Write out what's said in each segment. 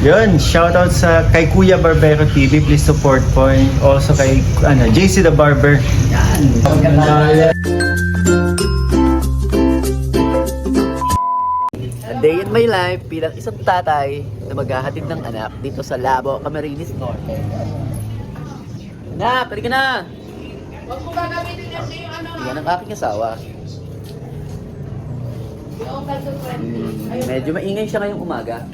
Yun, shoutout sa kay Kuya Barbero TV, please support po. And also kay JC the Barber. Yan. A day in my life bilang isang tatay na maghahatid ng anak dito sa Labo, Camarines Norte. Na, pwede ka na! Huwag mo gagamitin yung ano Yan ang aking asawa. yung kalsupren. Medyo maingay siya ngayong umaga.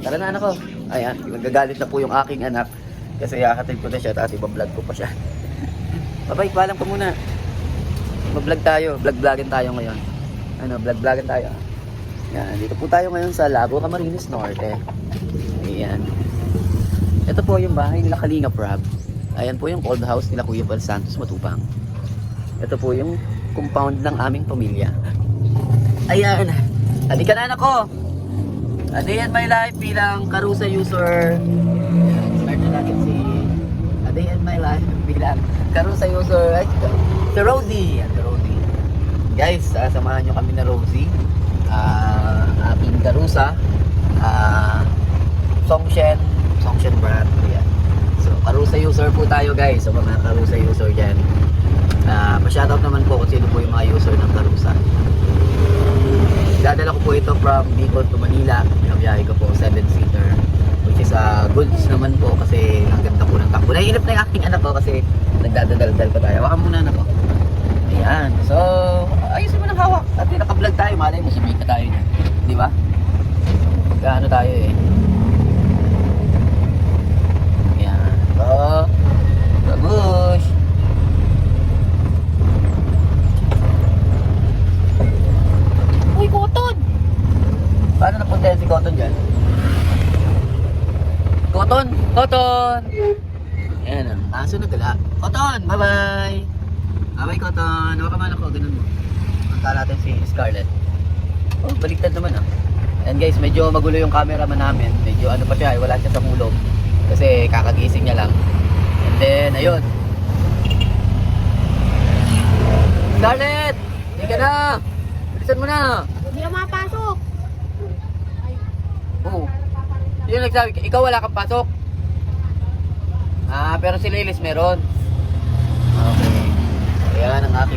Tara na anak ko. Ayan, nagagalit na po yung aking anak. Kasi hahatid ko na siya at iba-vlog ko pa siya. Babay, paalam ko muna. Mag-vlog tayo, vlog-vlogin tayo ngayon. Vlog-vlogin tayo. Yan, dito po tayo ngayon sa Labo, Camarines Norte. Ayan. Ito po yung bahay nila Kalinga Prab. Ayan po yung old house nila Kuya Val Santos Matubang. Ito po yung compound ng aming pamilya. Ayan. Halika na anak ko. A day in my life bilang Karusa user. Ayan, start na natin si A day in my life bilang Karusa user. Ay, si Rosie. Yan, si Rosie. Guys, samahan nyo kami na Rosie. Aking Karusa. Songshen brand. Ayan. So, Karusa user po tayo guys. So, mga Karusa user dyan. Pa-shoutout naman po kung sino po yung mga user ng Karusa. Dadala ko po ito from Bicol to Manila. Pinabiyahe ko po 7-seater, which is goods naman po kasi ang ganda po ng takbo. Naiinip na yung aking anak ko kasi nagdadaldal ko tayo. Hawakan muna anak ko. Ayan. So, ayusin mo ng hawak. At naka-vlog tayo. Malay mo, sumika tayo niya. Di ba? Gaano tayo eh. Ayan. So, babush. Uy, Cotton! Paano napunta yan si Cotton dyan? Cotton! Cotton! Ayan ang aso na gala. Cotton! Bye-bye! Bye-bye Cotton! Nawakaman ako, ganun mo. Punta natin si Scarlett. Oh, baliktad naman ah. And guys, medyo magulo yung cameraman namin. Medyo ano pa siya, wala siya sa mulog. Kasi kakagising niya lang. And then, ayun. Scarlett! Hindi ka na! Bilisan mo na! Hindi na mapasok. Oo. Yun nagsabi, ikaw wala kang pasok. Pero si Lilis meron. Okay. Ayan ang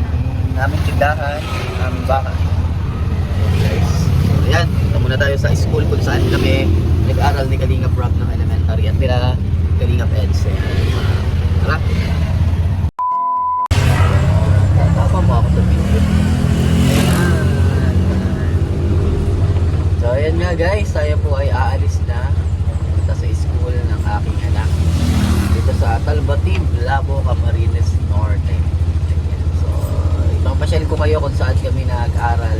aming tindahan, aming baka. Guys. So, ayan, punta muna tayo sa school kung saan kami nag-aral ni Kalinga Prab ng elementary at nila Kalinga Peds. Tara. Tapa mo ako sa video. So ayan nga guys, tayo po ay aalis na punta sa school ng aking anak dito sa Talbatib, Labo, Camarines Norte. Ayan. So ipapasyal ko kayo kung saan kami nag-aral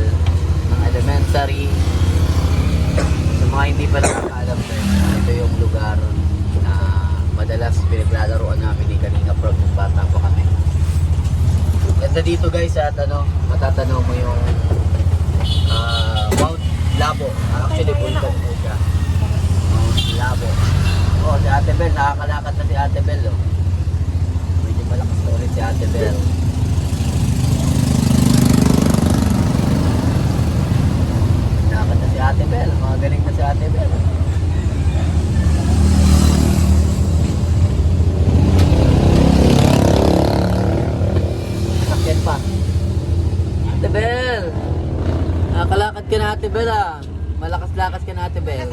ng elementary. Sa mga hindi pa nakakaalam din, ito yung lugar na madalas pinaglalaroan namin ni Kalinga Prab nung bata pa kami. Ganda dito guys at matatanaw mo yung Mount Labo. Actually, bulkan po siya. Mount Labo. Oh, si Ate Bel. Nakakalakad na si Ate Bel. Oh. Medyo malakas na ulit si Ate Bel. Nakakad na si Ate Bel. Mga galing na si Ate Bel. Sakyan pa. Ate Bel! Nakakalakad ka na Ate Bel ah. Malakas-lakas ka na Ate Bel.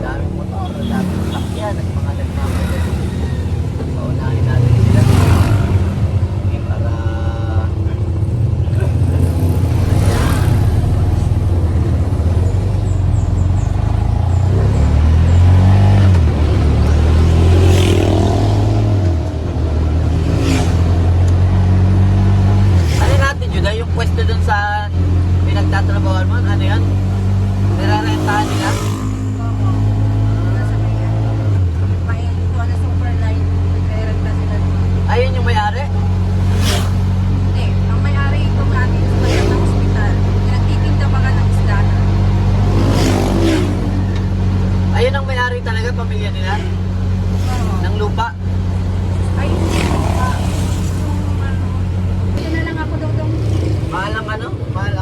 Daming motor, daming sakyan at mga nagmamadali. Paunahin natin sila. Para yung pwesto dun sa pinagtatrabawan mo, ano yan? Nirarentahan nila? Ayun yung may-ari? Hindi, ang may-ari itong ating bayan ng ospital. Nagtitinda pa ka ng isda. Ayun ang may-ari talaga, pamilya nila? Ng lupa? Ay, ito na lang ako daw. Mahal ang ano? Mahal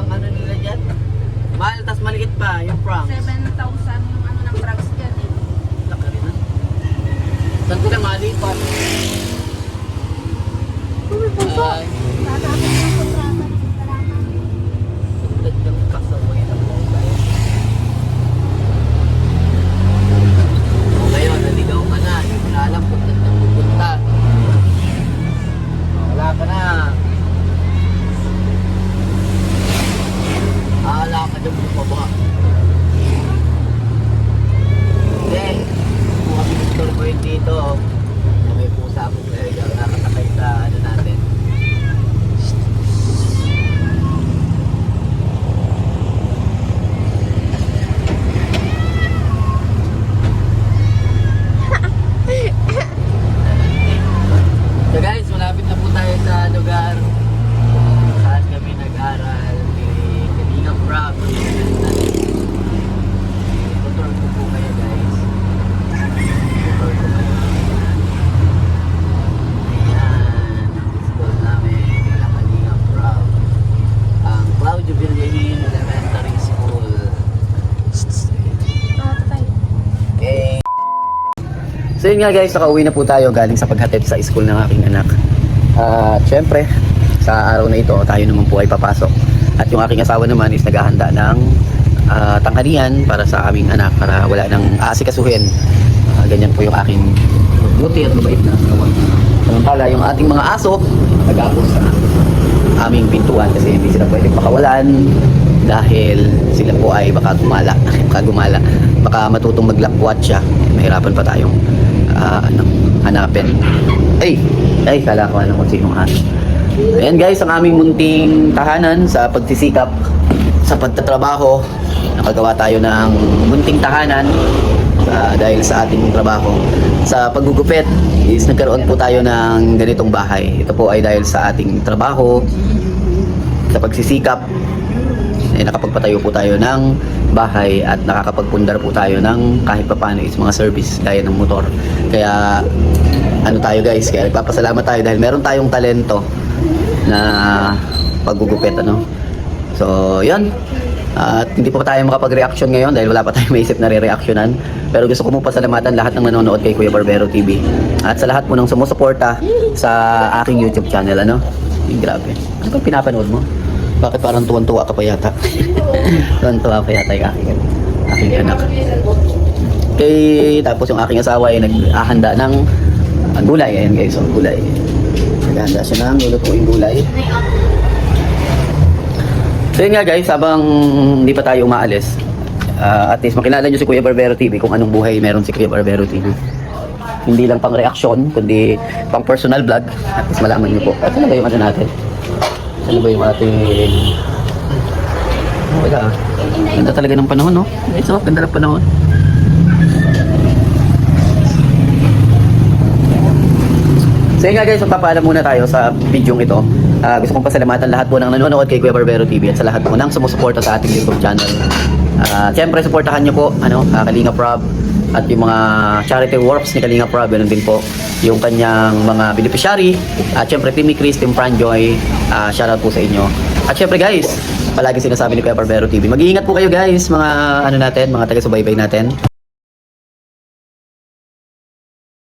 So yun nga guys, nakauwi na po tayo galing sa paghatid sa school ng aking anak. At syempre, sa araw na ito, tayo naman po ay papasok. At yung aking asawa naman is naghahanda ng tanghalian para sa aming anak para wala nang aasikasuhin. Ganyan po yung aking buti at mabait na asawa. Samantala yung ating mga aso, nag-aapos sa aming pintuan kasi hindi sila pwedeng pakawalan dahil sila po ay baka gumala. Baka matutong mag-lakwat siya. Mahirapan pa tayong hanapin. Ay, kala ko kung sinong aso. Ayan guys, ang aming munting tahanan sa pagsisikap sa pagtatrabaho. Nakagawa tayo ng munting tahanan dahil sa ating trabaho. Sa paggugupit is nagkaroon po tayo ng ganitong bahay. Ito po ay dahil sa ating trabaho, sa pagsisikap, ay nakapagpatayo po tayo ng bahay at nakakapagpundar po tayo ng kahit papano is mga service gaya ng motor. Kaya ano tayo guys, kaya nagpapasalamat tayo dahil meron tayong talento na paggugupit ano. So yun, at hindi pa tayo makapag-reaction ngayon dahil wala pa tayong maisip na re-reactionan. Pero gusto ko po pasalamatan lahat ng nanonood kay Kuya Barbero TV at sa lahat po ng sumusuporta sa aking YouTube channel ano. Grabe, ano ba pinapanood mo? Bakit parang tuwan-tuwa ka pa yata? Tuwan-tuwa pa yata yung aking anak. Okay, tapos yung aking asawa ay naghahanda ng gulay. Ayan guys, so gulay. Naghahanda siya ng lulutuing gulay. So yun nga guys, habang hindi pa tayo umaalis, at least makilala nyo si Kuya Barbero TV kung anong buhay meron si Kuya Barbero TV. Hindi lang pang reaksyon, kundi pang personal vlog. At least malaman nyo po. At ano ba yung ano natin? Ano ba yung ating... Wala. Ganda talaga ng panahon, no? So, ganda ng panahon. So yun nga guys, magpapaalam muna tayo sa video ito. Gusto kong pasalamatan lahat po ng nanonood kay Kuya Barbero TV at sa lahat po ng sumusuporta sa ating YouTube channel. Siyempre, supportahan nyo po, Kalinga Prab at yung mga charity works ni Kalinga Prab, yun din po yung kanyang mga beneficiary. At siyempre, Timmy Chris, Team Franjoy, shoutout po sa inyo. At siyempre guys, palagi sinasabi ni Kuya Barbero TV, mag-iingat po kayo guys, mga mga taga-subaybay natin.